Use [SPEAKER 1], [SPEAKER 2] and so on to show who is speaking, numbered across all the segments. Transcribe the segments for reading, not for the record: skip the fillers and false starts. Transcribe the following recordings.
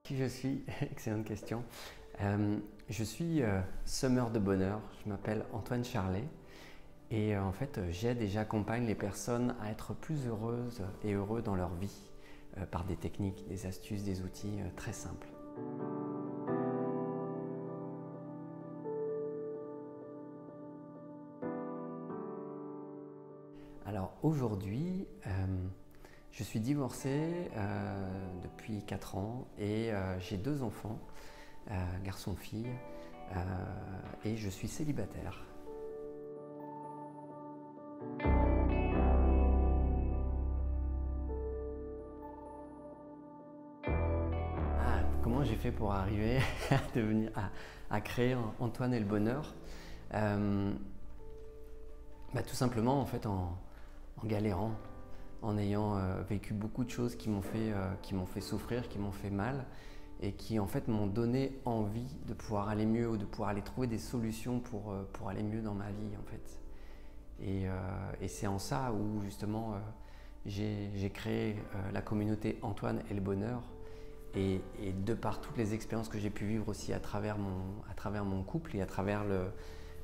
[SPEAKER 1] Qui je suis? Excellente question. Je suis semeur de bonheur. Je m'appelle Antoine Charlet et en fait, j'aide et j'accompagne les personnes à être plus heureuses et heureux dans leur vie par des techniques, des astuces, des outils très simples. Alors aujourd'hui, je suis divorcé depuis 4 ans et j'ai 2 enfants, garçon-fille, et je suis célibataire. Comment j'ai fait pour arriver à à créer Antoine et le bonheur? Tout simplement en fait en galérant, en ayant vécu beaucoup de choses qui m'ont fait souffrir, qui m'ont fait mal et qui en fait m'ont donné envie de pouvoir aller mieux ou de pouvoir aller trouver des solutions pour aller mieux dans ma vie en fait. Et c'est en ça où justement j'ai créé la communauté Antoine et le bonheur et de par toutes les expériences que j'ai pu vivre aussi à travers mon couple et à travers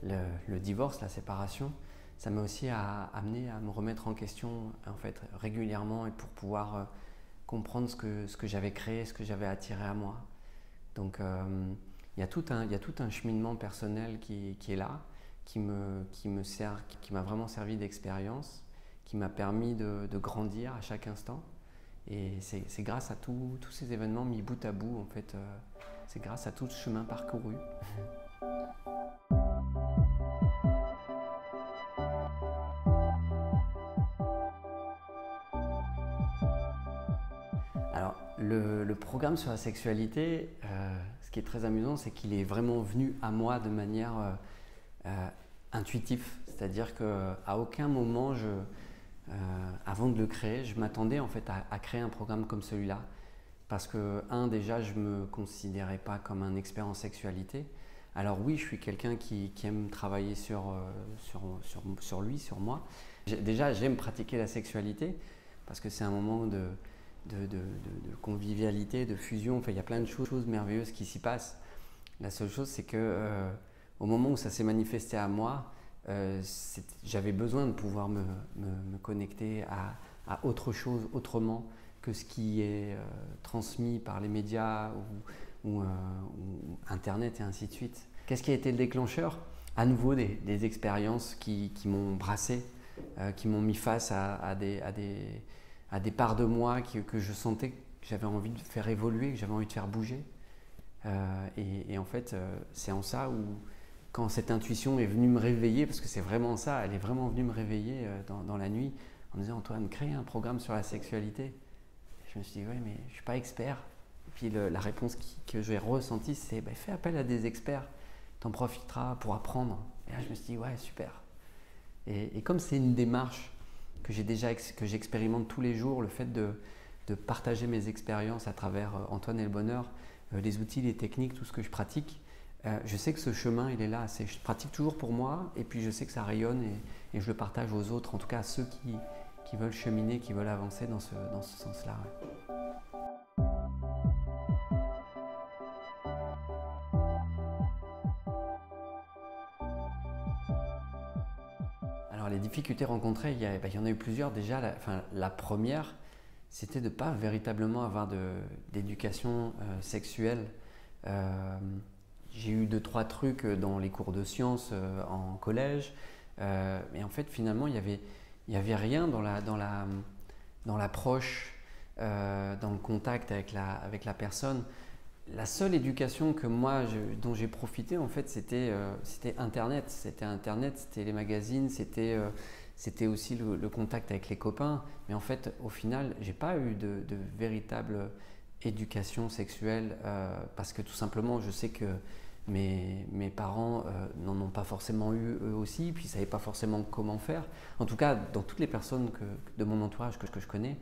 [SPEAKER 1] le divorce, la séparation, ça m'a aussi amené à me remettre en question en fait régulièrement et pour pouvoir comprendre ce que j'avais créé, ce que j'avais attiré à moi. Donc il y a tout un cheminement personnel qui est là, qui m'a vraiment servi d'expérience, qui m'a permis de grandir à chaque instant. Et c'est grâce à tous ces événements mis bout à bout, en fait, c'est grâce à tout ce chemin parcouru. Alors, le programme sur la sexualité, ce qui est très amusant, c'est qu'il est vraiment venu à moi de manière intuitive. C'est-à-dire qu'à aucun moment, avant de le créer, je m'attendais en fait à créer un programme comme celui-là. Parce que, déjà, je ne me considérais pas comme un expert en sexualité. Alors oui, je suis quelqu'un qui aime travailler sur lui, sur moi. Déjà, j'aime pratiquer la sexualité parce que c'est un moment de convivialité, de fusion. Enfin, il y a plein de choses merveilleuses qui s'y passent. La seule chose, c'est que au moment où ça s'est manifesté à moi, j'avais besoin de pouvoir me connecter à autre chose, autrement que ce qui est transmis par les médias ou Internet et ainsi de suite. Qu'est-ce qui a été le déclencheur? À nouveau des expériences qui m'ont brassé, qui m'ont mis face à des parts de moi que je sentais que j'avais envie de faire évoluer, que j'avais envie de faire bouger. Et en fait, c'est en ça où, quand cette intuition est venue me réveiller, parce que c'est vraiment ça, elle est vraiment venue me réveiller dans la nuit, en me disant Antoine, crée un programme sur la sexualité. Je me suis dit, oui, mais je ne suis pas expert. Et puis la réponse que j'ai ressentie, c'est fais appel à des experts, t'en profiteras pour apprendre. Et là, je me suis dit, ouais, super. Et comme c'est une démarche que j'expérimente tous les jours, le fait de partager mes expériences à travers Antoine et le bonheur, les outils, les techniques, tout ce que je pratique, je sais que ce chemin, il est là. Je pratique toujours pour moi et puis je sais que ça rayonne et je le partage aux autres, en tout cas à ceux qui veulent cheminer, qui veulent avancer dans ce sens-là. Ouais. Alors les difficultés rencontrées, il y en a eu plusieurs. Déjà, la première, c'était de ne pas véritablement avoir d'éducation sexuelle. J'ai eu 2-3 trucs dans les cours de sciences en collège, mais en fait finalement il y avait rien dans l'approche, dans le contact avec la personne. La seule éducation que dont j'ai profité en fait, c'était Internet. C'était les magazines, c'était aussi le contact avec les copains. Mais en fait, au final, j'ai pas eu de véritable éducation sexuelle parce que tout simplement, je sais que mes parents n'en ont pas forcément eu eux aussi, puis ils ne savaient pas forcément comment faire. En tout cas, dans toutes les personnes de mon entourage que je connais,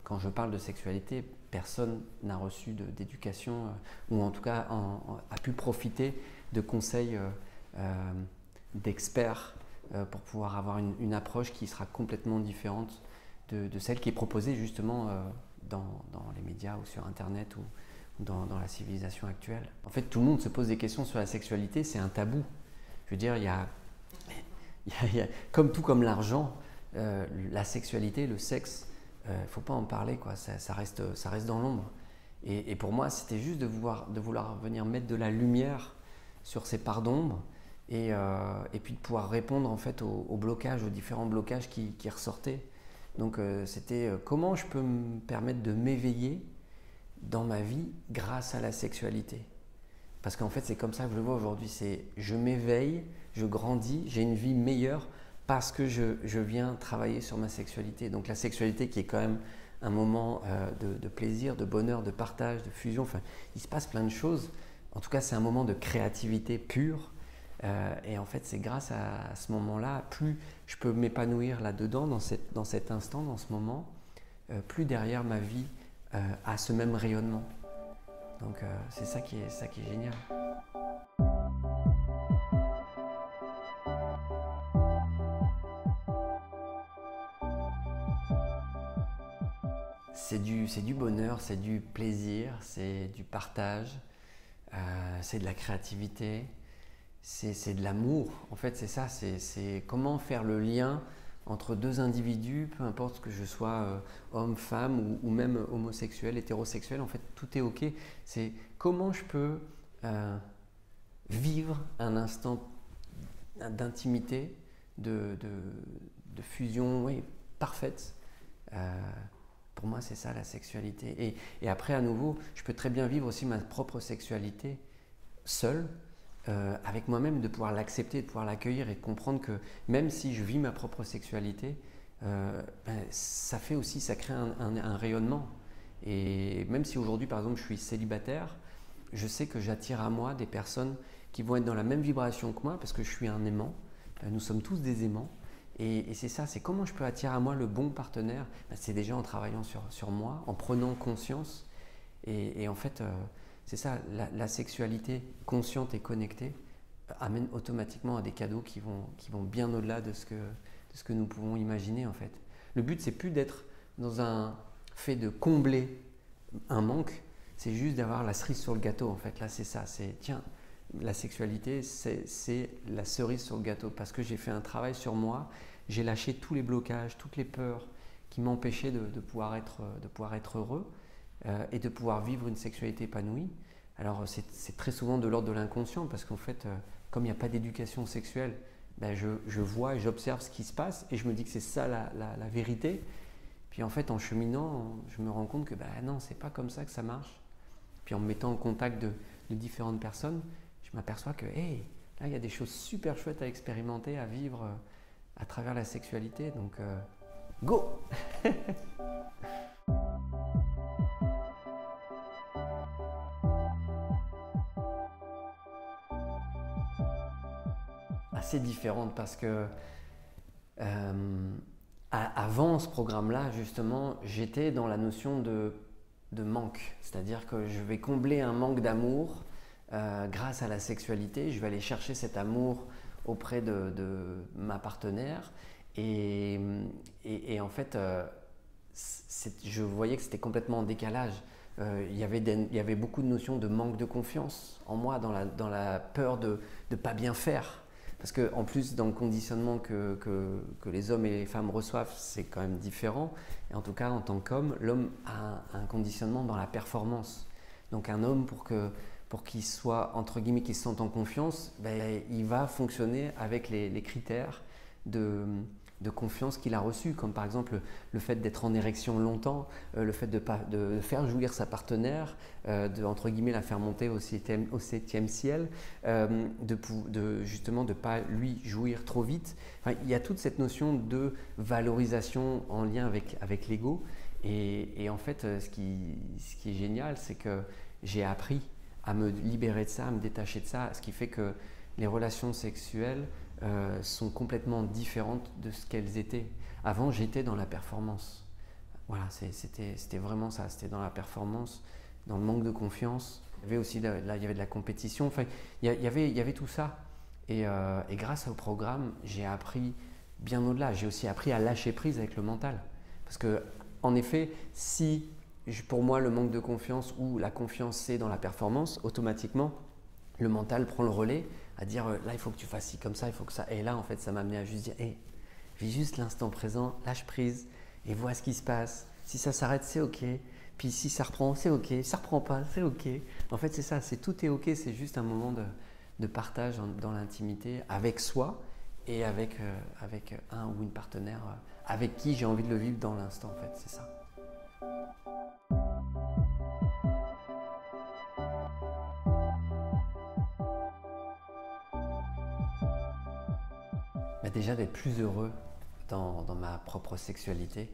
[SPEAKER 1] quand je parle de sexualité, personne n'a reçu d'éducation ou en tout cas a pu profiter de conseils d'experts pour pouvoir avoir une approche qui sera complètement différente de celle qui est proposée justement dans les médias ou sur Internet dans la civilisation actuelle. En fait, tout le monde se pose des questions sur la sexualité, c'est un tabou. Je veux dire, comme tout comme l'argent, la sexualité, le sexe, il ne faut pas en parler, quoi. Ça reste dans l'ombre. Et pour moi, c'était juste de vouloir venir mettre de la lumière sur ces parts d'ombre et puis de pouvoir répondre en fait aux blocages, aux différents blocages qui ressortaient. Donc c'était comment je peux me permettre de m'éveiller dans ma vie grâce à la sexualité. Parce qu'en fait, c'est comme ça que je le vois aujourd'hui. C'est je m'éveille, je grandis, j'ai une vie meilleure parce que je viens travailler sur ma sexualité. Donc la sexualité qui est quand même un moment de plaisir, de bonheur, de partage, de fusion. Enfin, il se passe plein de choses. En tout cas, c'est un moment de créativité pure. Et en fait, c'est grâce à ce moment-là, plus je peux m'épanouir là-dedans, dans cet instant, dans ce moment, plus derrière ma vie a ce même rayonnement. Donc c'est ça qui est génial. C'est du bonheur, c'est du plaisir, c'est du partage, c'est de la créativité, c'est de l'amour. En fait, c'est ça, c'est comment faire le lien entre deux individus, peu importe que je sois homme, femme ou même homosexuel, hétérosexuel, en fait, tout est OK. C'est comment je peux vivre un instant d'intimité, de fusion, oui, parfaite. Pour moi, c'est ça la sexualité. Et après, à nouveau, je peux très bien vivre aussi ma propre sexualité seule, avec moi-même, de pouvoir l'accepter, de pouvoir l'accueillir et de comprendre que même si je vis ma propre sexualité, ça crée un rayonnement. Et même si aujourd'hui, par exemple, je suis célibataire, je sais que j'attire à moi des personnes qui vont être dans la même vibration que moi parce que je suis un aimant. Nous sommes tous des aimants. Et c'est ça, c'est comment je peux attirer à moi le bon partenaire. C'est déjà en travaillant sur moi, en prenant conscience. Et en fait, c'est ça, la sexualité consciente et connectée amène automatiquement à des cadeaux qui vont bien au-delà de ce que nous pouvons imaginer en fait. Le but, c'est plus d'être dans un fait de combler un manque, c'est juste d'avoir la cerise sur le gâteau en fait. Là, c'est ça, c'est tiens, la sexualité, c'est la cerise sur le gâteau parce que j'ai fait un travail sur moi, j'ai lâché tous les blocages, toutes les peurs qui m'empêchaient de pouvoir être heureux et de pouvoir vivre une sexualité épanouie. Alors c'est très souvent de l'ordre de l'inconscient parce qu'en fait, comme il n'y a pas d'éducation sexuelle, je vois et j'observe ce qui se passe et je me dis que c'est ça la vérité. Puis en fait, en cheminant, je me rends compte que non, c'est pas comme ça que ça marche. Puis en me mettant en contact de différentes personnes, je m'aperçois que hey, là, il y a des choses super chouettes à expérimenter, à vivre à travers la sexualité. Donc, go! Assez différente parce que avant ce programme-là, justement, j'étais dans la notion de manque. C'est-à-dire que je vais combler un manque d'amour grâce à la sexualité. Je vais aller chercher cet amour auprès de ma partenaire. Et en fait, je voyais que c'était complètement en décalage. Il y avait beaucoup de notions de manque de confiance en moi, dans la peur de ne pas bien faire. Parce qu'en plus, dans le conditionnement que les hommes et les femmes reçoivent, c'est quand même différent. Et en tout cas, en tant qu'homme, l'homme a un conditionnement dans la performance. Donc un homme, pour qu'il soit, entre guillemets, qu'il se sente en confiance, il va fonctionner avec les critères de confiance qu'il a reçus, comme par exemple le fait d'être en érection longtemps, le fait de faire jouir sa partenaire, entre guillemets la faire monter au septième ciel, justement de ne pas lui jouir trop vite. Enfin, il y a toute cette notion de valorisation en lien avec l'ego. Et en fait, ce qui est génial, c'est que j'ai appris à me libérer de ça, à me détacher de ça, ce qui fait que les relations sexuelles sont complètement différentes de ce qu'elles étaient. Avant, j'étais dans la performance. Voilà, c'était vraiment ça. C'était dans la performance, dans le manque de confiance. Il y avait aussi il y avait de la compétition. Enfin, il y avait tout ça. Et grâce au programme, j'ai appris bien au-delà. J'ai aussi appris à lâcher prise avec le mental. Parce que, en effet, si pour moi, le manque de confiance ou la confiance, c'est dans la performance, automatiquement, le mental prend le relais à dire là, il faut que tu fasses ci comme ça, il faut que ça. Et là, en fait, ça m'a amené à juste dire hey, vis juste l'instant présent, lâche prise et vois ce qui se passe. Si ça s'arrête, c'est OK. Puis si ça reprend, c'est OK. Si ça reprend pas, c'est OK. En fait, c'est ça, tout est OK. C'est juste un moment de partage dans l'intimité avec soi et avec un ou une partenaire avec qui j'ai envie de le vivre dans l'instant. En fait, c'est ça. Bah déjà d'être plus heureux dans ma propre sexualité,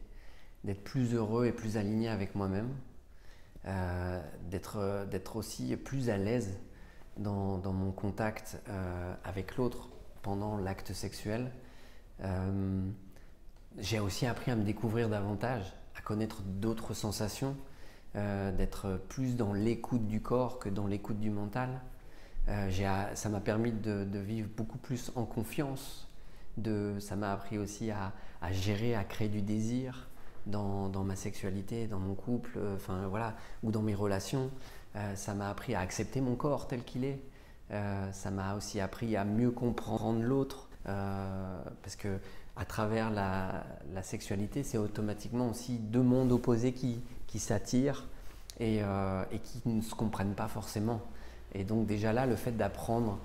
[SPEAKER 1] d'être plus heureux et plus aligné avec moi-même, d'être aussi plus à l'aise dans mon contact avec l'autre pendant l'acte sexuel. J'ai aussi appris à me découvrir davantage, à connaître d'autres sensations, d'être plus dans l'écoute du corps que dans l'écoute du mental. Ça m'a permis de vivre beaucoup plus en confiance. Ça m'a appris aussi à gérer, à créer du désir dans ma sexualité, dans mon couple, voilà, ou dans mes relations. Ça m'a appris à accepter mon corps tel qu'il est. Ça m'a aussi appris à mieux comprendre l'autre, parce que à travers la sexualité, c'est automatiquement aussi deux mondes opposés qui s'attirent et qui ne se comprennent pas forcément. Et donc déjà là, le fait d'apprendre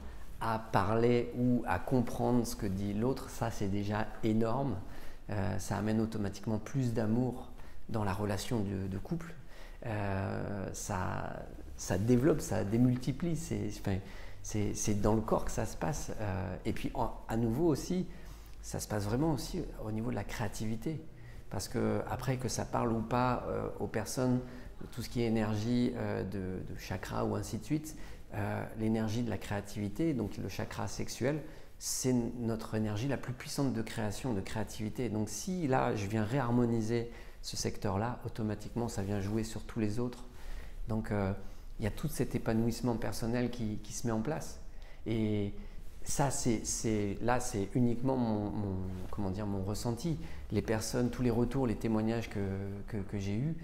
[SPEAKER 1] à parler ou à comprendre ce que dit l'autre, ça c'est déjà énorme. Ça amène automatiquement plus d'amour dans la relation de couple. Ça développe, ça démultiplie. C'est dans le corps que ça se passe. Et puis à nouveau aussi, ça se passe vraiment aussi au niveau de la créativité. Parce que après que ça parle ou pas aux personnes, tout ce qui est énergie de chakra ou ainsi de suite, l'énergie de la créativité, donc le chakra sexuel, c'est notre énergie la plus puissante de création, de créativité. Donc si là, je viens réharmoniser ce secteur-là, automatiquement, ça vient jouer sur tous les autres. Donc il y a tout cet épanouissement personnel qui se met en place. Et ça, c'est uniquement mon ressenti. Les personnes, tous les retours, les témoignages que j'ai eus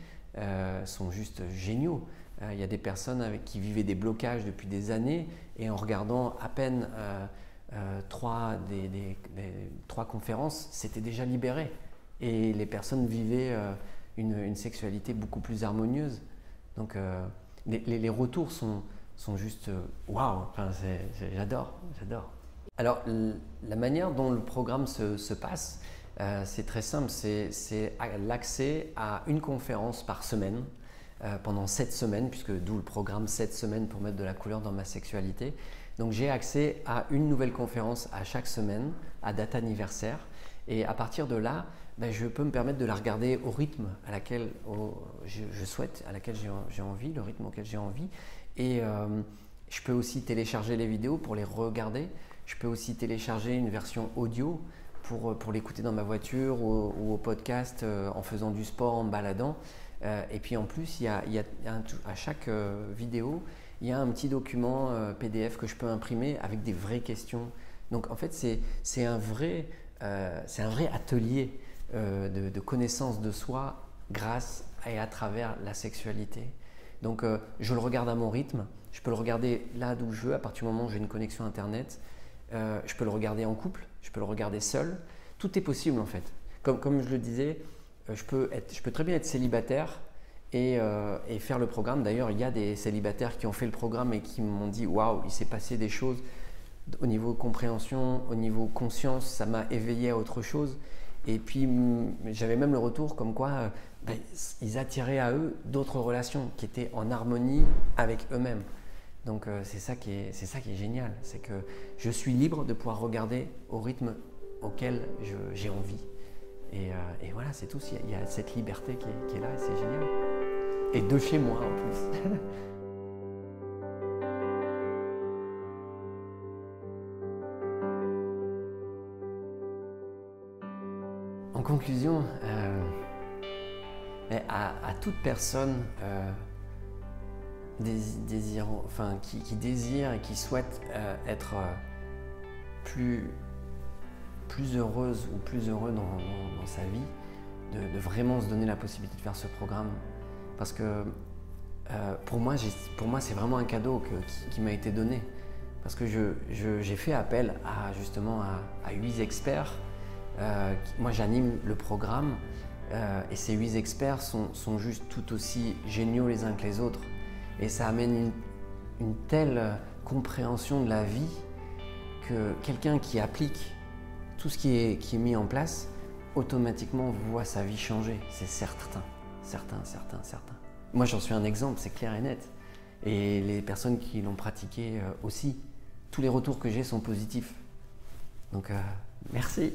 [SPEAKER 1] sont juste géniaux. Il y a des personnes qui vivaient des blocages depuis des années et en regardant à peine trois conférences, c'était déjà libéré. Et les personnes vivaient une sexualité beaucoup plus harmonieuse. Donc les retours sont juste waouh, j'adore. Alors la manière dont le programme se passe, c'est très simple, c'est l'accès à une conférence par semaine pendant 7 semaines, puisque d'où le programme 7 semaines pour mettre de la couleur dans ma sexualité. Donc j'ai accès à une nouvelle conférence à chaque semaine, à date anniversaire, et à partir de là, je peux me permettre de la regarder au rythme à laquelle je souhaite, à laquelle j'ai envie, le rythme auquel j'ai envie. Et je peux aussi télécharger les vidéos pour les regarder. Je peux aussi télécharger une version audio pour l'écouter dans ma voiture ou au podcast en faisant du sport, en me baladant. Et puis en plus, à chaque vidéo, il y a un petit document PDF que je peux imprimer avec des vraies questions. Donc en fait, c'est un vrai atelier de connaissance de soi grâce et à travers la sexualité. Donc je le regarde à mon rythme, je peux le regarder là d'où je veux à partir du moment où j'ai une connexion internet, je peux le regarder en couple, je peux le regarder seul, tout est possible en fait. Comme je le disais, je peux très bien être célibataire et faire le programme. D'ailleurs, il y a des célibataires qui ont fait le programme et qui m'ont dit waouh, il s'est passé des choses au niveau compréhension, au niveau conscience, ça m'a éveillé à autre chose. Et puis j'avais même le retour comme quoi ils attiraient à eux d'autres relations qui étaient en harmonie avec eux-mêmes. Donc c'est ça qui est génial, c'est que je suis libre de pouvoir regarder au rythme auquel j'ai envie. Et voilà, c'est tout. Il y a cette liberté qui est là et c'est génial. Et de chez moi en plus. En conclusion, à toute personne qui désire et qui souhaite être plus heureuse ou plus heureux dans sa vie, de vraiment se donner la possibilité de faire ce programme, Parce que pour moi, c'est vraiment un cadeau qui m'a été donné. Parce que j'ai fait appel justement à 8 experts. Moi, j'anime le programme et ces 8 experts sont juste tout aussi géniaux les uns que les autres. Et ça amène une telle compréhension de la vie que quelqu'un qui applique tout ce qui est mis en place, automatiquement voit sa vie changer. C'est certain. Moi, j'en suis un exemple, c'est clair et net. Et les personnes qui l'ont pratiqué aussi. Tous les retours que j'ai sont positifs. Donc, merci.